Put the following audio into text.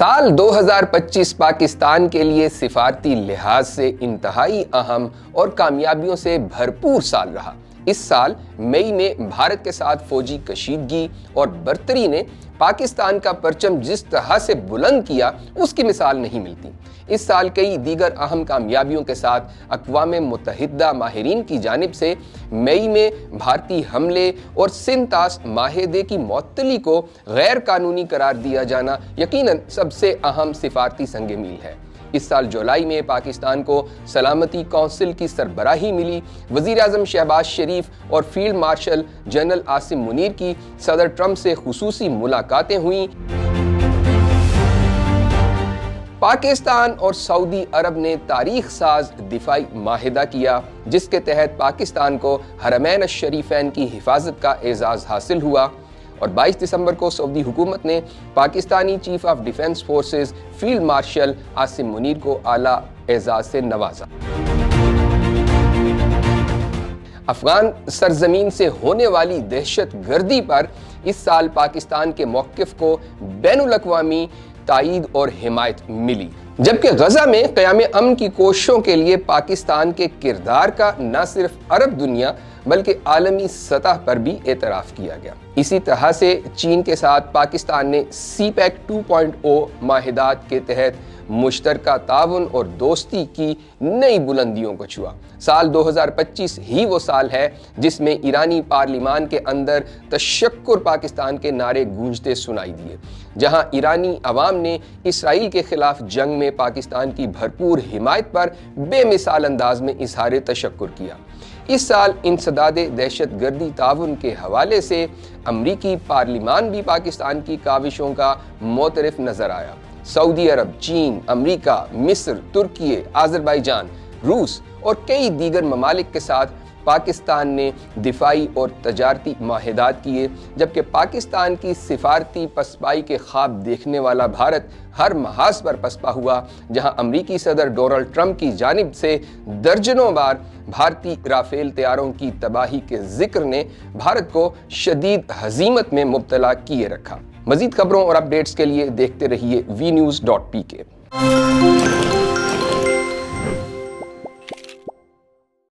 سال 2025 پاکستان کے لیے سفارتی لحاظ سے انتہائی اہم اور کامیابیوں سے بھرپور سال رہا۔ اس سال مئی میں بھارت کے ساتھ فوجی کشیدگی اور برتری نے پاکستان کا پرچم جس طرح سے بلند کیا اس کی مثال نہیں ملتی۔ اس سال کئی دیگر اہم کامیابیوں کے ساتھ اقوام متحدہ ماہرین کی جانب سے مئی میں بھارتی حملے اور سندھ طاس معاہدے کی معطلی کو غیر قانونی قرار دیا جانا یقیناً سب سے اہم سفارتی سنگ میل ہے۔ اس سال جولائی میں پاکستان کو سلامتی کونسل کی سربراہی ملی۔ وزیر اعظم شہباز شریف اور field marshal general Asim Munir کی صدر ٹرمپ سے خصوصی ملاقاتیں ہوئیں۔ پاکستان اور سعودی عرب نے تاریخ ساز دفاعی معاہدہ کیا، جس کے تحت پاکستان کو حرمین الشریفین کی حفاظت کا اعزاز حاصل ہوا، اور 22 دسمبر کو سعودی حکومت نے Pakistani chief of defence forces field marshal Asim Munir کو اعلیٰ اعزاز سے نوازا۔ افغان سرزمین سے ہونے والی دہشت گردی پر اس سال پاکستان کے موقف کو بین الاقوامی تائید اور حمایت ملی، جبکہ غزہ میں قیام امن کی کوششوں کے لیے پاکستان کے کردار کا نہ صرف عرب دنیا بلکہ عالمی سطح پر بھی اعتراف کیا گیا۔ اسی طرح سے چین کے ساتھ پاکستان نے سی پیک 2.0 معاہدات کے تحت مشترکہ تعاون اور دوستی کی نئی بلندیوں کو چھوا۔ سال 2025 ہی وہ سال ہے جس میں ایرانی پارلیمان کے اندر تشکر پاکستان کے نعرے گونجتے سنائی دیے، جہاں ایرانی عوام نے اسرائیل کے خلاف جنگ میں پاکستان کی بھرپور حمایت پر بے مثال انداز میں اظہار تشکر کیا۔ اس سال انسداد دہشت گردی تعاون کے حوالے سے امریکی پارلیمان بھی پاکستان کی کاوشوں کا معترف نظر آیا۔ سعودی عرب، چین، امریکہ، مصر، ترکی، آذربائیجان، روس اور کئی دیگر ممالک کے ساتھ پاکستان نے دفاعی اور تجارتی معاہدات کیے، جبکہ پاکستان کی سفارتی پسپائی کے خواب دیکھنے والا بھارت ہر محاذ پر پسپا ہوا، جہاں امریکی صدر ڈونلڈ ٹرمپ کی جانب سے درجنوں بار بھارتی رافیل طیاروں کی تباہی کے ذکر نے بھارت کو شدید ہزیمت میں مبتلا کیے رکھا۔ مزید خبروں اور اپڈیٹس کے لیے دیکھتے رہیے vnews.pk۔